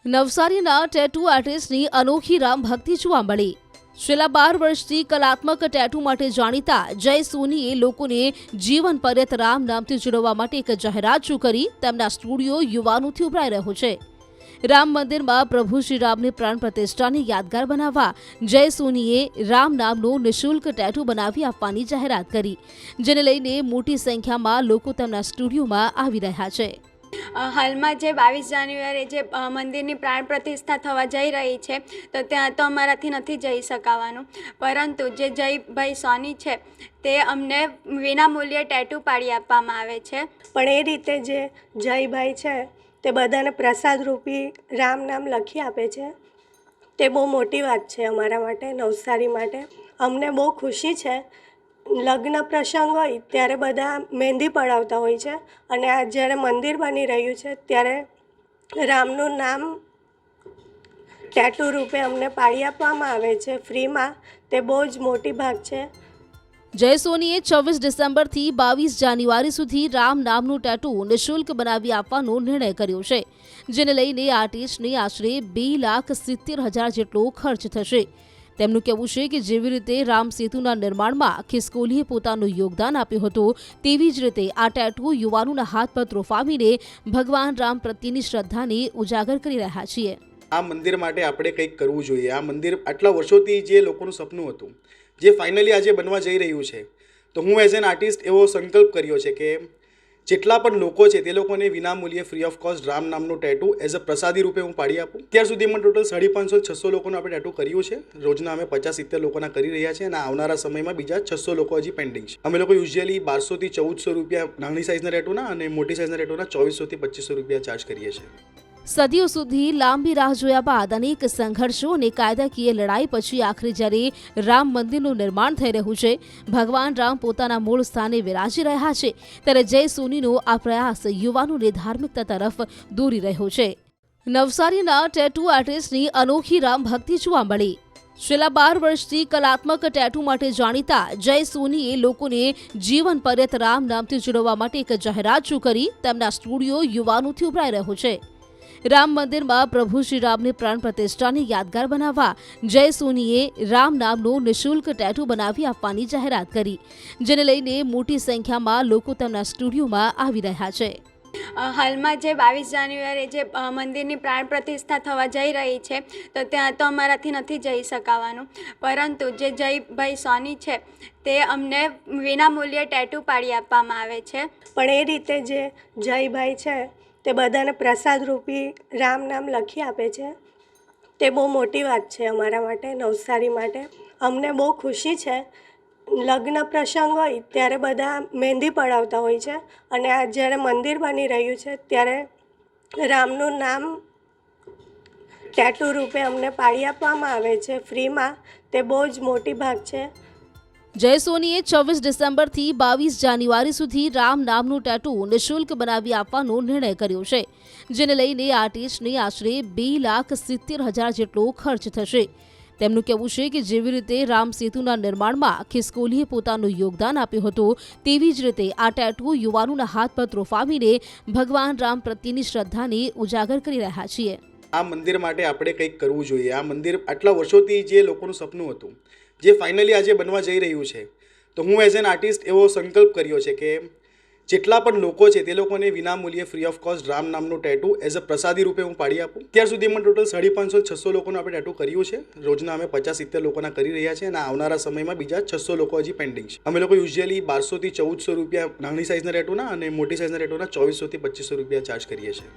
નવસારીના ટેટુ આર્ટિસ્ટની અનોખી રામ ભક્તિ જોવા મળી। છેલ્લા 12 વર્ષથી કલાત્મક ટેટુ માટે જાણીતા જય સોનીએ લોકોને જીવન પર્યંત રામ નામથી જોડવા માટે એક જાહેરાત શરૂ કરી તેમના સ્ટુડિયો યુવાનોથી ઉભરાઈ રહ્યો છે। રામ મંદિરમાં પ્રભુ શ્રી રામની પ્રાણ પ્રતિષ્ઠાને યાદગાર બનાવવા જય સોનીએ રામ નામનો નિઃશુલ્ક ટેટુ બનાવી આપવાની જાહેરાત કરી, જેને લઈને મોટી સંખ્યામાં લોકો તેમના સ્ટુડિયોમાં આવી રહ્યા છે। હાલમાં જે 22 જાન્યુઆરી જે મંદિરની પ્રાણ પ્રતિષ્ઠા થવા જઈ રહી છે તો ત્યાં તો અમારાથી નથી જઈ શકાવાનું, પરંતુ જે જયભાઈ સોની છે તે અમને વિનામૂલ્યે ટેટુ પાડી આપવામાં આવે છે। પણ એ રીતે જે જયભાઈ છે તે બધાને પ્રસાદ રૂપી રામ નામ લખી આપે છે, તે બહુ મોટી વાત છે અમારા માટે, નવસારી માટે। અમને બહુ ખુશી છે। લગ્ન પ્રસંગ હોય ત્યારે બધા મહેંદી પડાવતા હોય છે, અને આ જ્યારે મંદિર બની રહ્યું છે ત્યારે રામનું નામ ટેટુ રૂપે અમને પાડી આપવામાં આવે છે ફ્રીમાં। તે બહુ જ મોટી વાત છે। જય સોનીએ 26 ડિસેમ્બરથી 22 જાન્યુઆરી સુધી રામ નામનું ટેટુ નિઃશુલ્ક બનાવી આપવાનો નિર્ણય કર્યો છે, જેને લઈને આર્ટિસ્ટને આશરે 2,70,000 જેટલો ખર્ચ થશે। તેમનું કહેવું છે કે જેવી રીતે રામ સેતુના નિર્માણમાં ખિસકોલીએ પોતાનું યોગદાન આપ્યું હતું, તેવી જ રીતે આ ટેટુ યુવાનોના હાથ પર ત્રોફાવીને ભગવાન રામ પ્રત્યેની શ્રદ્ધાને ઉજાગર કરી રહ્યા છીએ। આ મંદિર માટે આપણે કંઈક કરવું જોઈએ। આ મંદિર આટલા વર્ષોથી જે લોકોનું સપનું હતું, જે ફાઇનલી આજે બનવા જઈ રહ્યું છે, તો હું એઝ એન આર્ટિસ્ટ એવો સંકલ્પ કર્યો છે કે જેટલા પણ લોકો છે તે લોકોને વિનામૂલ્યે ફ્રી ઓફ કોસ્ટ રામ નામનું ટેટુ એઝ અ પ્રસાદી રૂપે હું પાડી આપું। ત્યાર સુધીમાં ટોટલ 550-600 લોકોનું આપણે ટેટુ કર્યું છે। રોજના અમે 50-70 લોકોના કરી રહ્યા છીએ, અને આવનારા સમયમાં બીજા 600 લોકો હજી પેન્ડિંગ છે। અમે લોકો યુઝ્યુઅલી 1200 થી 1400 રૂપિયા નાની સાઇઝના ટેટુના અને મોટી સાઇઝના ટેટુના 2400 થી 2500 રૂપિયા ચાર્જ કરીએ છીએ। સદીઓ સુધી લાંબી રાહ જોયા બાદ અનેક સંઘર્ષો અને કાયદાકીય લડાઈ પછી આખરે જ્યારે રામ મંદિરનું નિર્માણ થઈ રહ્યું છે, ભગવાન રામ પોતાના મૂળ સ્થાને વિરાજી રહ્યા છે, ત્યારે જય સોનીનો આ પ્રયાસ યુવાનોને ધાર્મિકતા તરફ દોરી રહ્યો છે। નવસારીના ટેટુ આર્ટિસ્ટની અનોખી રામ ભક્તિ જોવા મળી। છેલ્લા 12 વર્ષથી કલાત્મક ટેટુ માટે જાણીતા જય સોનીએ લોકોને જીવન પર્યંત રામ નામથી જોડવા માટે એક જાહેરાત શરૂ કરી તેમના સ્ટુડિયો યુવાનોથી ઉભરાઈ રહ્યો છે। રામ મંદિરમાં પ્રભુ શ્રી રામની પ્રાણ પ્રતિષ્ઠાને યાદગાર બનાવવા જય સોનીએ રામ નામનો નિઃશુલ્ક ટેટુ બનાવી આપવાની જાહેરાત કરી, જેને લઈને મોટી સંખ્યામાં લોકો તેમના સ્ટુડિયોમાં આવી રહ્યા છે। હાલમાં જે 22 જાન્યુઆરી જે મંદિરની પ્રાણ પ્રતિષ્ઠા થવા જઈ રહી છે તો ત્યાં તો અમારાથી નથી જઈ શકાવાનું, પરંતુ જે જયભાઈ સોની છે તે અમને વિનામૂલ્યે ટેટુ પાડી આપવામાં આવે છે। પણ એ રીતે જે જયભાઈ છે તે બધાને પ્રસાદ રૂપી રામ નામ લખી આપે છે, તે બહુ મોટી વાત છે અમારા માટે, નવસારી માટે। અમને બહુ ખુશી છે। લગ્ન પ્રસંગ હોય ત્યારે બધા મહેંદી પડાવતા હોય છે, અને આ જ્યારે મંદિર બની રહ્યું છે ત્યારે રામનું નામ ટેટુ રૂપે અમને પાડી આપવામાં આવે છે ફ્રીમાં। તે બહુ જ મોટી વાત છે। જય સોનીએ 26 ડિસેમ્બરથી 22 જાન્યુઆરી સુધી રામ નામનું ટેટુ નિઃશુલ્ક બનાવી આપવાનો નિર્ણય કર્યો છે, જેને લઈને આર્ટિસ્ટને આશરે 2,70,000 જેટલો ખર્ચ થશે। તેમનું કહેવું છે કે જેવી રીતે રામ સેતુના નિર્માણમાં ખિસકોલીએ પોતાનું યોગદાન આપ્યું હતું, તેવી જ રીતે આ ટેટુ યુવાનોના હાથ પર ત્રોફાવીને ભગવાન રામ પ્રત્યેની શ્રદ્ધાને ઉજાગર કરી રહ્યા છીએ। આ મંદિર માટે આપણે કંઈક કરવું જોઈએ। આ મંદિર આટલા વર્ષોથી જે લોકોનું સપનું હતું, જે ફાઇનલી આજે બનવા જઈ રહ્યું છે, તો હું એઝ એન આર્ટિસ્ટ એવો સંકલ્પ કર્યો છે કે જેટલા પણ લોકો છે તે લોકોને વિનામૂલ્યે ફ્રી ઓફ કોસ્ટ રામ નામનું ટેટુ એઝ અ પ્રસાદી રૂપે હું પાડી આપું। ત્યાર સુધીમાં ટોટલ 550-600 લોકોનું આપણે ટેટુ કર્યું છે। રોજના અમે 50-70 લોકોના કરી રહ્યા છીએ, અને આવનારા સમયમાં બીજા 600 લોકો હજી પેન્ડિંગ છે। અમે લોકો યુઝ્યુઅલી 1200 થી 1400 રૂપિયા નાની સાઇઝના ટેટુના અને મોટી સાઇઝના ટેટુના 2400 થી 2500 રૂપિયા ચાર્જ કરીએ છીએ।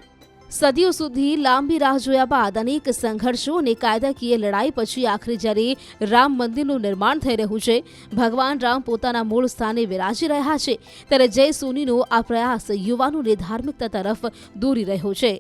સદીઓ સુધી લાંબી રાહ જોયા બાદ અનેક સંઘર્ષો અને કાયદાકીય લડાઈ પછી આખરે જ્યારે રામ મંદિરનું નિર્માણ થઈ રહ્યું છે, ભગવાન રામ પોતાના મૂળ સ્થાને વિરાજી રહ્યા છે, ત્યારે જય સોનીનો આ પ્રયાસ યુવાનોને ધાર્મિકતા તરફ દોરી રહ્યો છે।